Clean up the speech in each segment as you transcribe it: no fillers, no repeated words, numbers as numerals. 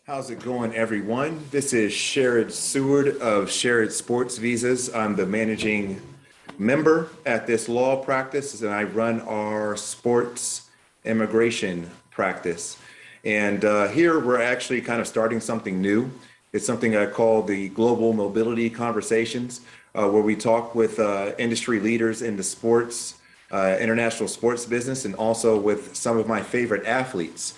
How's it going, everyone? This is Sherrod Seward of Sherrod Sports Visas. I'm the managing member at this law practice, and I run our sports immigration practice. And here we're actually kind of starting something new. It's something I call the Global Mobility Conversations, where we talk with industry leaders in the sports, international sports business, and also with some of my favorite athletes.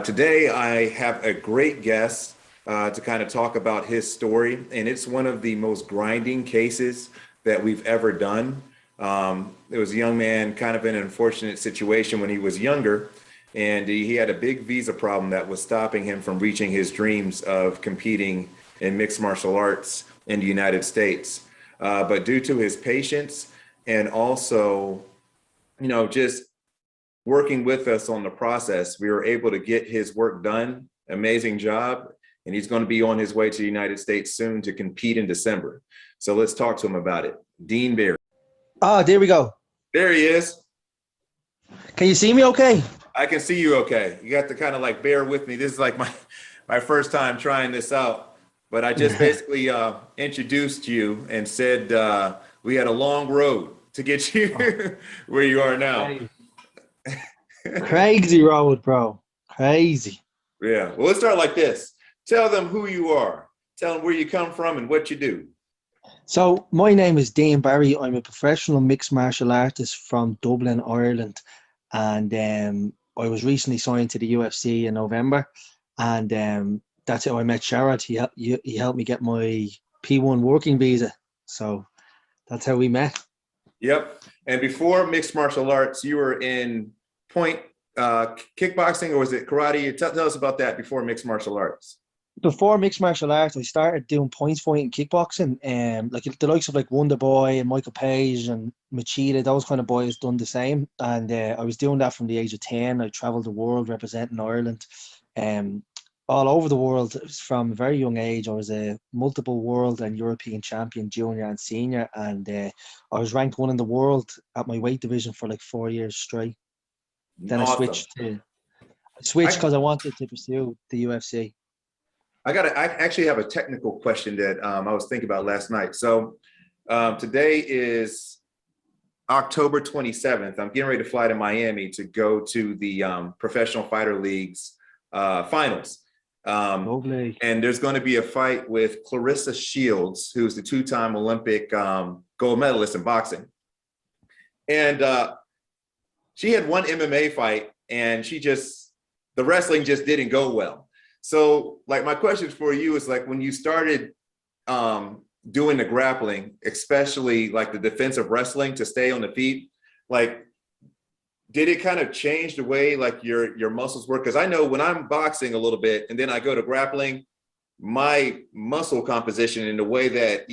Today, I have a great guest to kind of talk about his story, and it's one of the most grinding cases that we've ever done. There was a young man kind of in an unfortunate situation when he was younger, and he had a big visa problem that was stopping him from reaching his dreams of competing in mixed martial arts in the United States. But due to his patience and also, just working with us on the process, we were able to get his work done. Amazing job. And he's going to be on his way to the United States soon to compete in December. So let's talk to him about it. Dean Berry. Ah, there we go. There he is. Can you see me okay? I can see you okay. You got to kind of like bear with me. This is like my first time trying this out. But I just basically introduced you and said we had a long road to get you where you are now. Crazy road, bro. Crazy. Yeah. Well, let's start like this. Tell them who you are. Tell them where you come from and what you do. So my name is Dean Barry. I'm a professional mixed martial artist from Dublin, Ireland. And I was recently signed to the UFC in November. And that's how I met Sherrod. He helped me get my P-1 working visa. So that's how we met. Yep. And before mixed martial arts, you were in point kickboxing, or was it karate? Tell us about that before mixed martial arts. Before mixed martial arts, I started doing points fighting kickboxing, like the likes of like Wonder Boy and Michael Page and Machida, those kind of boys done the same. And I was doing that from the age of 10. I traveled the world representing Ireland, all over the world from a very young age. I was a multiple world and European champion, junior and senior, and I was ranked one in the world at my weight division for like 4 years straight. Then Awesome. I switched because I wanted to pursue the UFC. I actually have a technical question that I was thinking about last night. So today is October 27th. I'm getting ready to fly to Miami to go to the Professional Fighter League's finals. Lovely. And there's going to be a fight with Clarissa Shields, who's the two-time Olympic gold medalist in boxing. And she had one MMA fight, and the wrestling just didn't go well. So like my question for you is like, when you started doing the grappling, especially like the defensive wrestling to stay on the feet, like, did it kind of change the way like your muscles work? Because I know when I'm boxing a little bit and then I go to grappling, my muscle composition and the way that,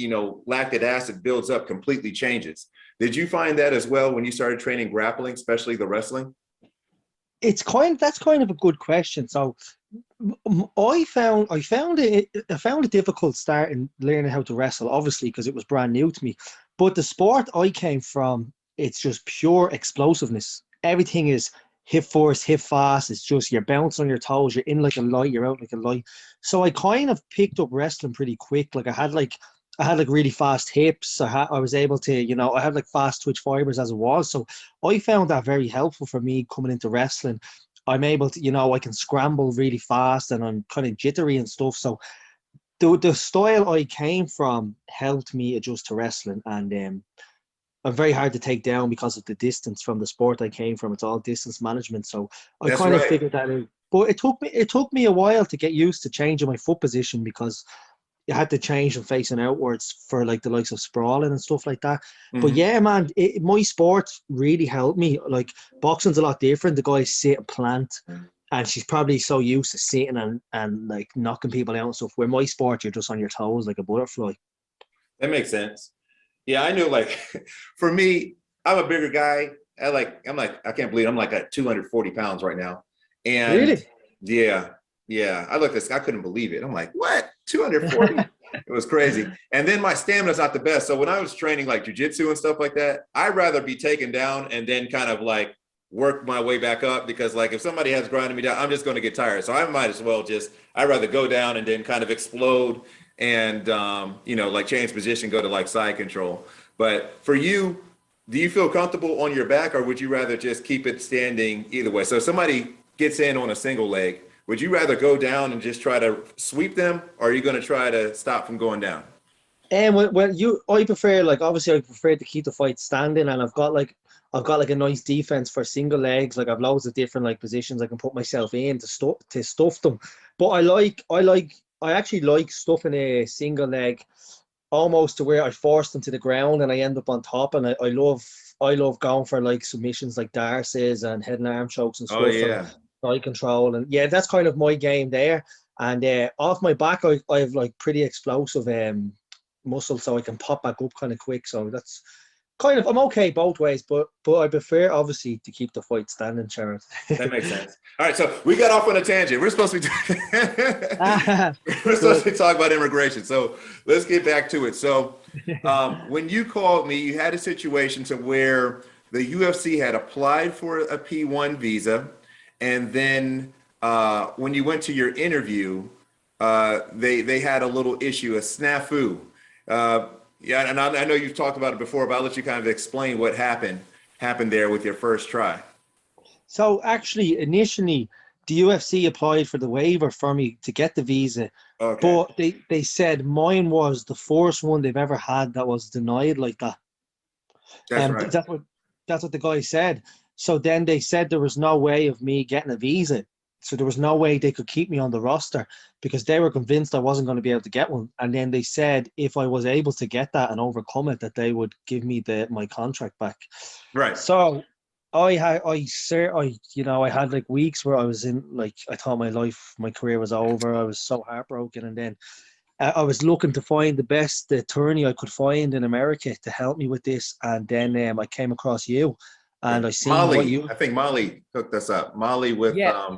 lactic acid builds up completely changes. Did you find that as well when you started training grappling, especially the wrestling? That's kind of a good question. So I found it difficult starting learning how to wrestle, obviously, because it was brand new to me. But the sport I came from, it's just pure explosiveness. Everything is hip first, hip fast. It's just you're bouncing on your toes. You're in like a light. You're out like a light. So I kind of picked up wrestling pretty quick. Like I had really fast hips. I was able to, I had like fast twitch fibers as it was. So I found that very helpful for me coming into wrestling. I'm able to, I can scramble really fast and I'm kind of jittery and stuff. So the style I came from helped me adjust to wrestling. And I'm very hard to take down because of the distance from the sport I came from. It's all distance management. So I kind of figured that out. But it took me a while to get used to changing my foot position, because you had to change from facing outwards for like the likes of sprawling and stuff like that. Mm-hmm. But yeah, man, my sport really helped me. Like boxing's a lot different. The guys sit and plant, and she's probably so used to sitting and like knocking people out and stuff. Where my sport, you're just on your toes like a butterfly. That makes sense. Yeah, I knew, like, for me, I'm a bigger guy. I can't believe I'm like at 240 pounds right now. And really? Yeah. I looked at this, I couldn't believe it. I'm like, what? 240? It was crazy. And then my stamina's not the best. So when I was training like jujitsu and stuff like that, I'd rather be taken down and then kind of like work my way back up, because like if somebody has grinding me down, I'm just going to get tired. So I might as well I'd rather go down and then kind of explode and, like change position, go to like side control. But for you, do you feel comfortable on your back, or would you rather just keep it standing either way? So if somebody gets in on a single leg, would you rather go down and just try to sweep them, or are you going to try to stop from going down? And I prefer, like, obviously I prefer to keep the fight standing, and I've got like a nice defense for single legs. Like I've loads of different like positions I can put myself in to stuff them. But I actually like stuffing a single leg almost to where I force them to the ground and I end up on top. And I love going for like submissions like Darcy's and head and arm chokes and Oh stuff and yeah. side control. And yeah, that's kind of my game there. And off my back, I have like pretty explosive muscle, so I can pop back up kind of quick. So that's kind of, I'm okay both ways, but I prefer obviously to keep the fight standing, Sherrod. That makes sense. All right, so we got off on a tangent. We're supposed to be we're supposed to talk about immigration. So let's get back to it. So when you called me, you had a situation to where the UFC had applied for a P-1 visa, and then when you went to your interview, they had a little issue, a snafu. Yeah, and I know you've talked about it before, but I'll let you kind of explain what happened there with your first try. So actually, initially, the UFC applied for the waiver for me to get the visa, Okay, but they said mine was the first one they've ever had that was denied like that. that's And right. that's what the guy said. So then they said there was no way of me getting a visa. So there was no way they could keep me on the roster because they were convinced I wasn't going to be able to get one. And then they said if I was able to get that and overcome it, that they would give me my contract back. Right. So I had like weeks where I was in, like, I thought my career was over. I was so heartbroken. And then I was looking to find the best attorney I could find in America to help me with this. And then I came across you Yeah. and I seen what Molly, you, I think Molly hooked us up. Molly yeah,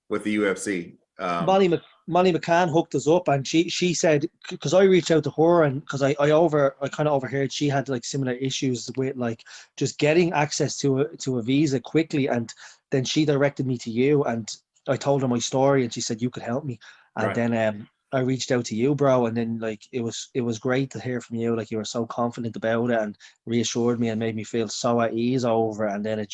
with the UFC. Molly McCann hooked us up, and she said, because I reached out to her, and because I kind of overheard she had like similar issues with like just getting access to a visa quickly, and then she directed me to you, and I told her my story, and she said you could help me, and Right. then I reached out to you, bro, and then like it was great to hear from you, like you were so confident about it and reassured me and made me feel so at ease over, and then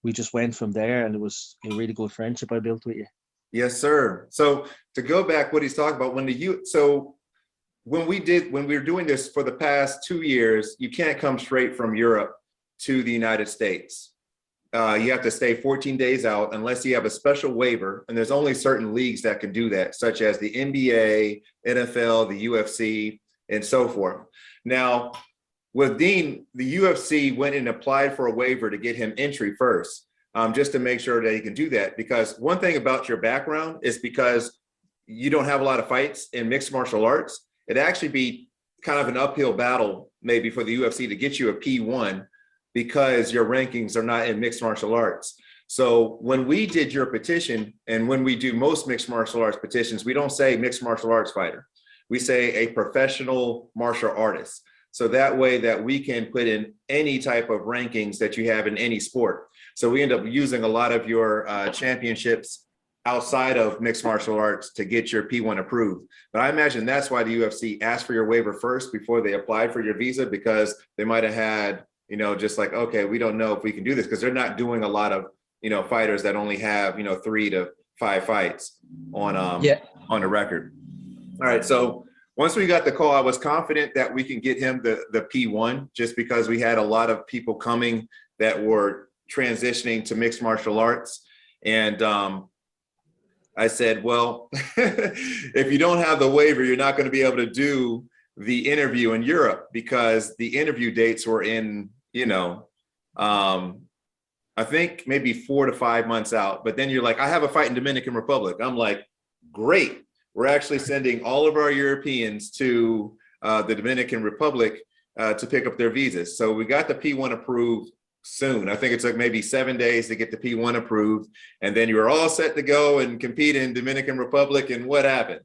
we just went from there, and it was a really good friendship I built with you. Yes, sir. So to go back, what he's talking about so when we were doing this for the past 2 years, you can't come straight from Europe to the United States. You have to stay 14 days out unless you have a special waiver. And there's only certain leagues that can do that, such as the NBA, NFL, the UFC, and so forth. Now, with Dean, the UFC went and applied for a waiver to get him entry first, just to make sure that he can do that. Because one thing about your background is because you don't have a lot of fights in mixed martial arts, it'd actually be kind of an uphill battle maybe for the UFC to get you a P-1 because your rankings are not in mixed martial arts. So when we did your petition, and when we do most mixed martial arts petitions, we don't say mixed martial arts fighter. We say a professional martial artist. So that way that we can put in any type of rankings that you have in any sport. So we end up using a lot of your championships outside of mixed martial arts to get your P-1 approved. But I imagine that's why the UFC asked for your waiver first before they applied for your visa, because they might have had, just like, okay, we don't know if we can do this, because they're not doing a lot of, fighters that only have, 3 to 5 fights Yeah. on the record. All right. So once we got the call, I was confident that we can get him the P-1, just because we had a lot of people coming that were transitioning to mixed martial arts. And I said, well, if you don't have the waiver, you're not going to be able to do the interview in Europe, because the interview dates were in, I think maybe 4 to 5 months out. But then you're like, I have a fight in Dominican Republic. I'm like, great. We're actually sending all of our Europeans to the Dominican Republic to pick up their visas. So we got the P-1 approved soon. I think it took maybe 7 days to get the P-1 approved. And then you were all set to go and compete in Dominican Republic. And what happened?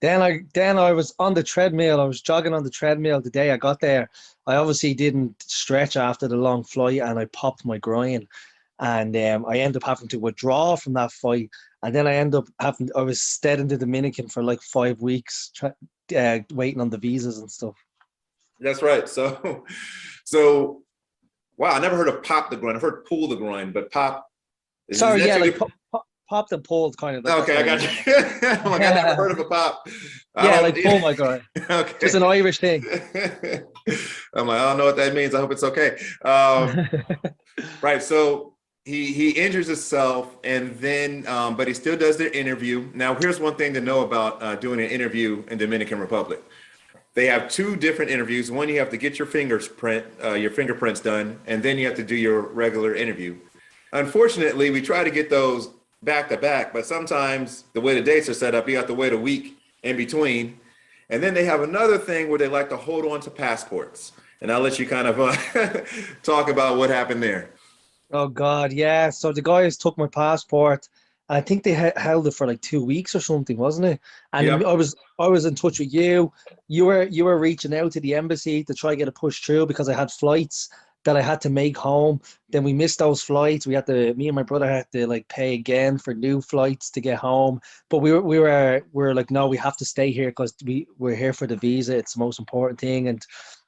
Then I was on the treadmill. I was jogging on the treadmill the day I got there. I obviously didn't stretch after the long flight, and I popped my groin, and I ended up having to withdraw from that fight. And then I was stayed in the Dominican for like 5 weeks, waiting on the visas and stuff. That's right. So wow, I never heard of pop the groin. I've heard pull the groin, but pop. Sorry, that yeah, two like different- popped and pulled, kind of. Like, Okay, I got you. I'm like, I never heard of a pop. Yeah, like pull my groin. Okay. Just an Irish thing. I'm like, I don't know what that means. I hope it's okay. Right. So he injures himself, and then, but he still does the interview. Now, here's one thing to know about doing an interview in Dominican Republic. They have two different interviews. One, you have to get your fingerprints done, and then you have to do your regular interview. Unfortunately, we try to get those back to back, but sometimes the way the dates are set up, you have to wait a week in between. And then they have another thing where they like to hold on to passports. And I'll let you kind of talk about what happened there. Oh God, yeah. So the guys took my passport. I think they held it for like 2 weeks or something, wasn't it? And Yep. I was in touch with you. You were reaching out to the embassy to try to get it pushed through because I had flights that I had to make home. Then we missed those flights. Me and my brother had to like pay again for new flights to get home. But we were like, no, we have to stay here because we're here for the visa. It's the most important thing. And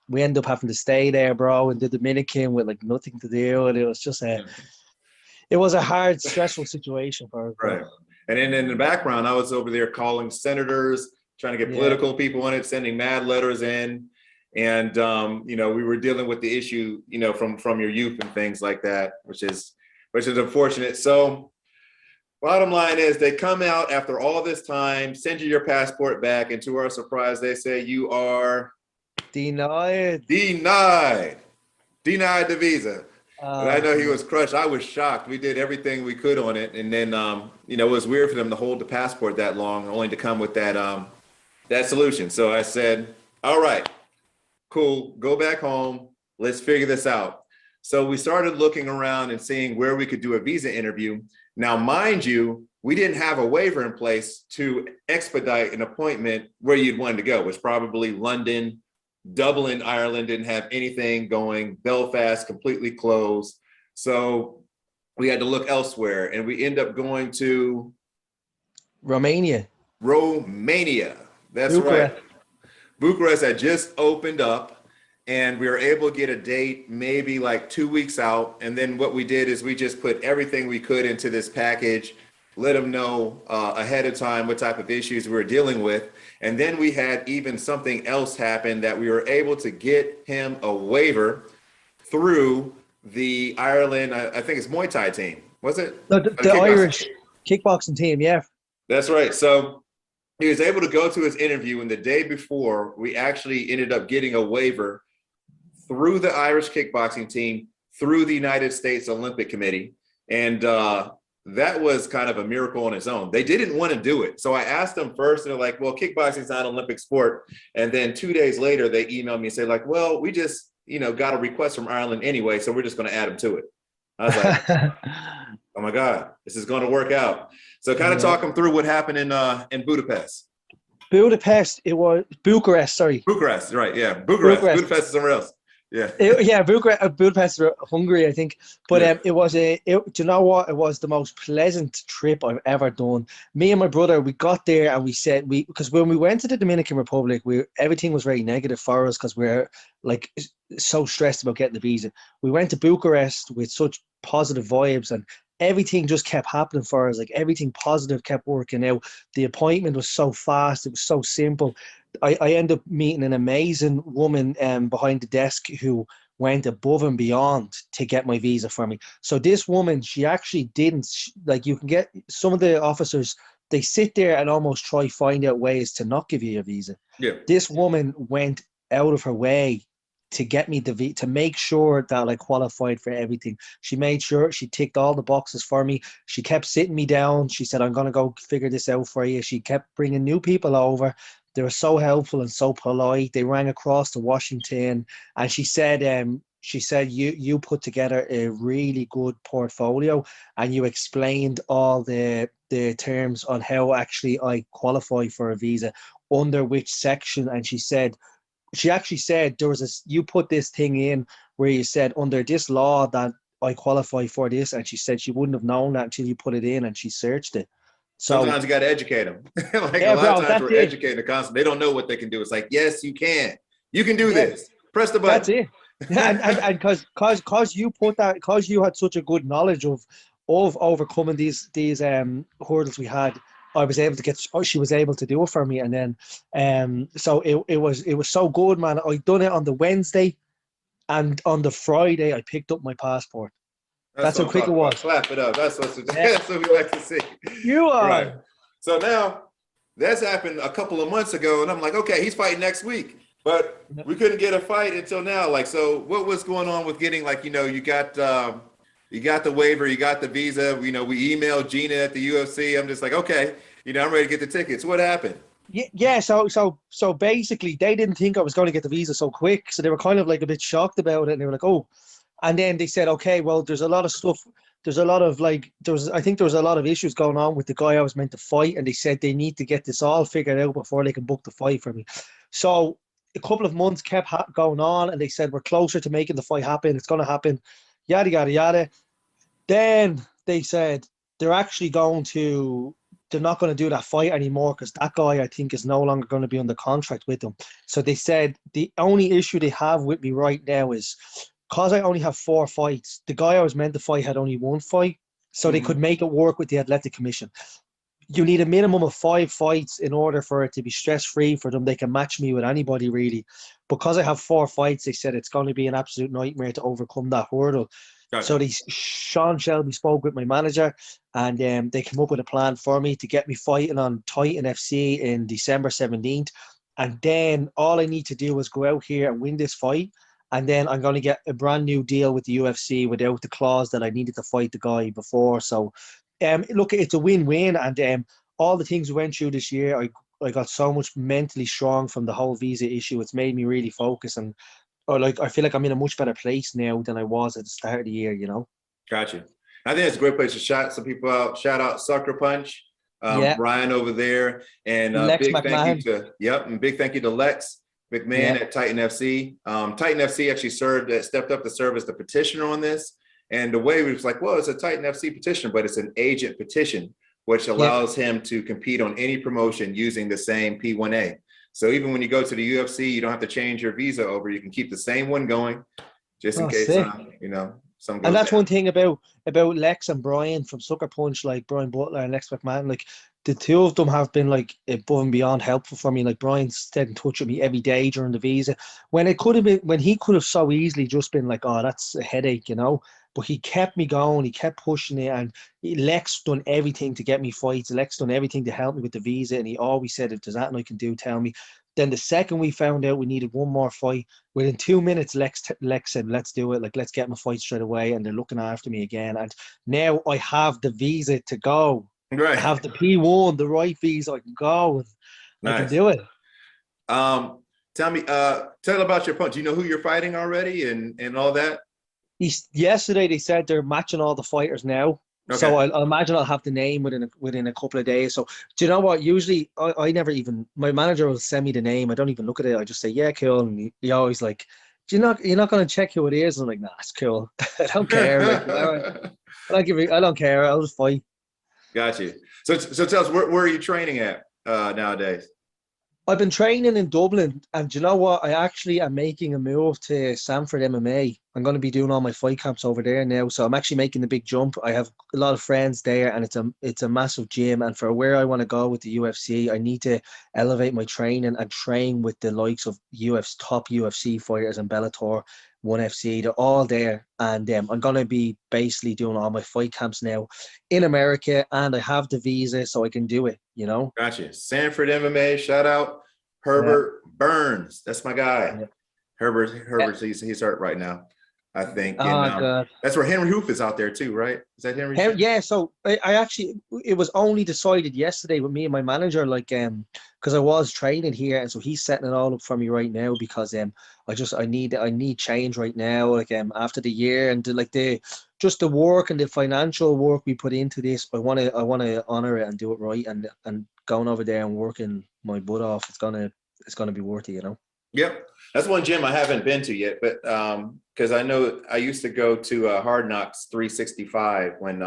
we ended up having to stay there, bro, in the Dominican with like nothing to do. And it was just it was a hard, stressful situation for us. Right. And then in the background, I was over there calling senators, trying to get political people on it, sending mad letters in. And, we were dealing with the issue, from your youth and things like that, which is unfortunate. So bottom line is they come out after all this time, send you your passport back. And to our surprise, they say you are denied the visa. And I know he was crushed. I was shocked. We did everything we could on it. And then, it was weird for them to hold the passport that long, only to come with that solution. So I said, all right, cool, go back home. Let's figure this out. So we started looking around and seeing where we could do a visa interview. Now, mind you, we didn't have a waiver in place to expedite an appointment where you'd want to go. It was probably London. Dublin, Ireland didn't have anything going. Belfast completely closed. So we had to look elsewhere, and we end up going to Romania. That's Bucharest. right. Bucharest had just opened up, and we were able to get a date maybe like 2 weeks out. And then what we did is we just put everything we could into this package, let them know ahead of time what type of issues we were dealing with. And then we had even something else happen that we were able to get him a waiver through the Ireland, I think it's Muay Thai team, was it? No, the Irish kickboxing team, yeah. That's right. So he was able to go to his interview, and the day before, we actually ended up getting a waiver through the Irish kickboxing team, through the United States Olympic Committee. And that was kind of a miracle on its own. They didn't want to do it. So I asked them first, and they're like, well, kickboxing is not an Olympic sport. And then 2 days later, they emailed me and say like, well, we just, got a request from Ireland anyway, so we're just going to add them to it. I was like, oh my God, this is going to work out. So kind of talk them through what happened in Budapest. It was Bucharest, sorry. Bucharest, right, yeah. Budapest is somewhere else. Yeah. Budapest, Hungary, I think. But do you know what? It was the most pleasant trip I've ever done. Me and my brother, we got there and we said because when we went to the Dominican Republic, everything was very negative for us because we're like so stressed about getting the visa. We went to Bucharest with such positive vibes, and everything just kept happening for us. Like everything positive kept working out. The appointment was so fast. It was so simple. I ended up meeting an amazing woman behind the desk who went above and beyond to get my visa for me. So this woman, she actually didn't, like, you can get some of the officers, they sit there and almost try find out ways to not give you a visa. Yeah. This woman went out of her way to get me to make sure that I qualified for everything. She made sure she ticked all the boxes for me. She kept sitting me down. She said, I'm going to go figure this out for you. She kept bringing new people over. They were so helpful and so polite. They rang across to Washington, and she said, you put together a really good portfolio, and you explained all the terms on how actually I qualify for a visa. under which section, and she actually said there was you put this thing in where you said under this law that I qualify for this, and she said she wouldn't have known that until you put it in, and she searched it. So sometimes you got to educate them. Like yeah, a lot bro, of times that's we're it. educating the concept. They don't know what they can do. It's like, yes, you can. You can do Yeah, this. Press the that's button. it. Yeah, and cause you put that, cause you had such a good knowledge of overcoming these hurdles we had. I was able to get. Oh, she was able to do it for me, and then so it was so good, man. I done it on the Wednesday, and on the Friday I picked up my passport. That's That's what how I'm quick it talking about. was. Clap it up. Yeah, That's what we like to see. you Right. are. So now that's happened a couple of months ago, and I'm like, okay, he's fighting next week, but we couldn't get a fight until now. Like, so what was going on with getting, like, you got the waiver, you got the visa. We emailed Gina at the UFC. I'm just like, okay, I'm ready to get the tickets. What happened? Yeah. So basically, they didn't think I was going to get the visa so quick, so they were kind of like a bit shocked about it, and they were like, "Oh," and then they said, "Okay, well, there's a lot of stuff. There's a lot of I think there was a lot of issues going on with the guy I was meant to fight, and they said they need to get this all figured out before they can book the fight for me." So a couple of months kept going on, and they said we're closer to making the fight happen. It's going to happen, yada yada yada. Then they said they're actually going to they're not going to do that fight anymore because that guy I think is no longer going to be under contract with them. So they said the only issue they have with me right now is because I only have 4 fights. The guy I was meant to fight had only 1 fight, so they could Mhm. make it work with the athletic commission. You need a minimum of 5 fights in order for it to be stress free for them. They can match me with anybody really. Because I have 4 fights, they said it's going to be an absolute nightmare to overcome that hurdle. So Gotcha. Sean Shelby spoke with my manager, and they came up with a plan for me to get me fighting on Titan FC in December 17th. And then all I need to do is go out here and win this fight. And then I'm going to get a brand new deal with the UFC without the clause that I needed to fight the guy before. So, look, it's a win-win. And all the things we went through this year, I got so much mentally strong from the whole visa issue. It's made me really focus, and or like I feel like I'm in a much better place now than I was at the start of the year. Gotcha. I think it's a great place to shout some people out. Shout out Sucker Punch, Yeah, Brian over there, and Lex big thank you McMahon. and big thank you to Lex McMahon Yeah, at Titan FC. Titan FC actually stepped up to serve as the petitioner on this. And the way we was like, well, it's a Titan FC petition, but it's an agent petition, which yeah. allows him to compete on any promotion using the same P-1A. So even when you go to the UFC, you don't have to change your visa over. You can keep the same one going, just in Oh, case sick. something And goes that's one down. thing about Lex and Brian from Sucker Punch, like Brian Butler and Lex McMahon. Like the two of them have been like above and beyond helpful for me. Like Brian stayed in touch with me every day during the visa when it could have been when he could have so easily just been like, oh, that's a headache. But he kept me going. He kept pushing it, and Lex done everything to get me fights. Lex done everything to help me with the visa, and he always said, "If there's anything I can do, tell me." Then the second we found out we needed one more fight, within 2 minutes, Lex said, "Let's do it. Like, let's get my fight straight away." And they're looking after me again. And now I have the visa to go. I Right. have the P1, the right visa. I can go. And I can Nice. do it. Um, tell about your punch. Do you know who you're fighting already and all that? Yesterday they said they're matching all the fighters now. So Okay. I'll imagine I'll have the name within a couple of days. So do you know what? Usually I never even my manager will send me the name. I don't even look at it. I just say, yeah, cool. And he always like, do you're not gonna check who it is? And I'm like, nah, it's cool. I don't care. Like whatever. I don't care. I'll just fight. Got you. So tell us where are you training at nowadays? I've been training in Dublin, and do you know what? I actually am making a move to Sanford MMA. I'm going to be doing all my fight camps over there now, so I'm actually making the big jump. I have a lot of friends there, and it's a massive gym. And for where I want to go with the UFC, I need to elevate my training and train with the likes of top UFC fighters and Bellator, ONE FC. They're all there, and I'm going to be basically doing all my fight camps now in America, and I have the visa, so I can do it. Got you. Sanford MMA. Shout out Yeah. Herbert Burns. That's my guy. Yeah. Herbert. He's hurt right now, I think, and Oh God. that's where Henry Hoof is out there too, right? Is that Henry's gym? Yeah, so I actually it was only decided yesterday with me and my manager, like because I was training here, and so he's setting it all up for me right now because I need change right now, like after the year and the just the work and the financial work we put into this. I wanna honor it and do it right, and going over there and working my butt off. It's gonna be worth it, you know. Yep. That's one gym I haven't been to yet, but because I know I used to go to Hard Knocks 365 when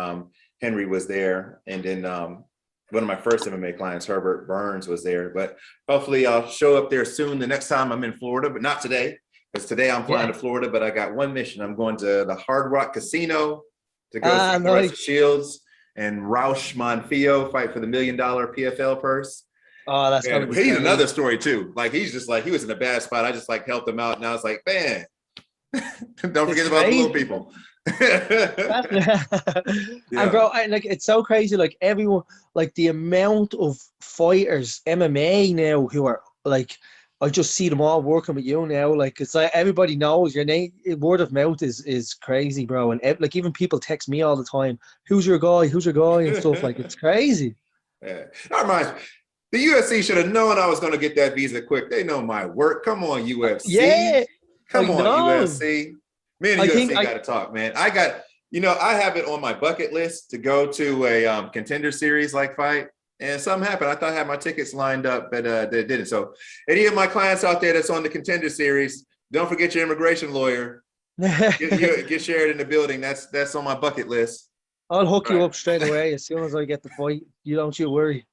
Henry was there. And then one of my first MMA clients, Herbert Burns, was there. But hopefully I'll show up there soon the next time I'm in Florida, but not today, because today I'm flying to Florida. But I got one mission. I'm going to the Hard Rock Casino to go see Russell Shields and Roush Monfillo fight for the $1 million PFL purse. Oh, that's gonna be he's another story too. Like, he's just like, he was in a bad spot. I just like helped him out. And I was like, man, don't forget about the little people. And bro, like, it's so crazy. Like, everyone, like, the amount of fighters, MMA now, who are like, I just see them all working with you now. Like, it's like everybody knows your name. Word of mouth is crazy, bro. And like, even people text me all the time, who's your guy, and stuff. Like, it's crazy. Yeah. That reminds me, the UFC should have known I was going to get that visa quick. They know my work. Come on, UFC. Yeah. Come on, UFC. Me and the UFC got to talk, man. I have it on my bucket list to go to a contender series like fight. And something happened. I thought I had my tickets lined up, but they didn't. So any of my clients out there that's on the contender series, don't forget your immigration lawyer. Get shared in the building. That's on my bucket list. I'll hook you up straight away as soon as I get the fight. You worry.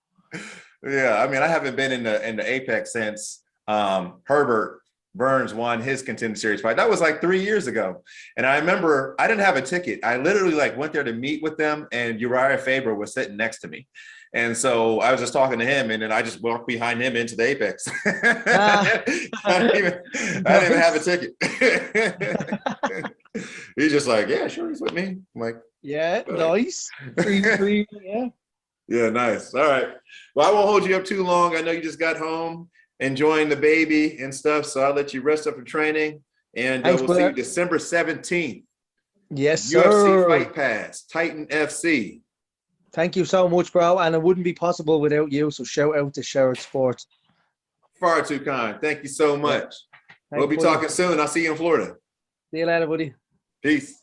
Yeah, I mean, I haven't been in the Apex since Herbert Burns won his contender series fight. That was like 3 years ago. And I remember I didn't have a ticket. I literally like went there to meet with them, and Uriah Faber was sitting next to me. And so I was just talking to him, and then I just walked behind him into the Apex. I didn't even have a ticket. He's just like, yeah, sure, he's with me. I'm like, yeah, nice. Free, yeah. Yeah, nice. All right. Well, I won't hold you up too long. I know you just got home enjoying the baby and stuff, so I'll let you rest up for training. And we'll see you December 17th. Yes, sir. UFC Fight Pass, Titan FC. Thank you so much, bro. And it wouldn't be possible without you. So shout out to Sherrod Sports. Far too kind. Thank you so much. Yeah. We'll be talking soon. I'll see you in Florida. See you later, buddy. Peace.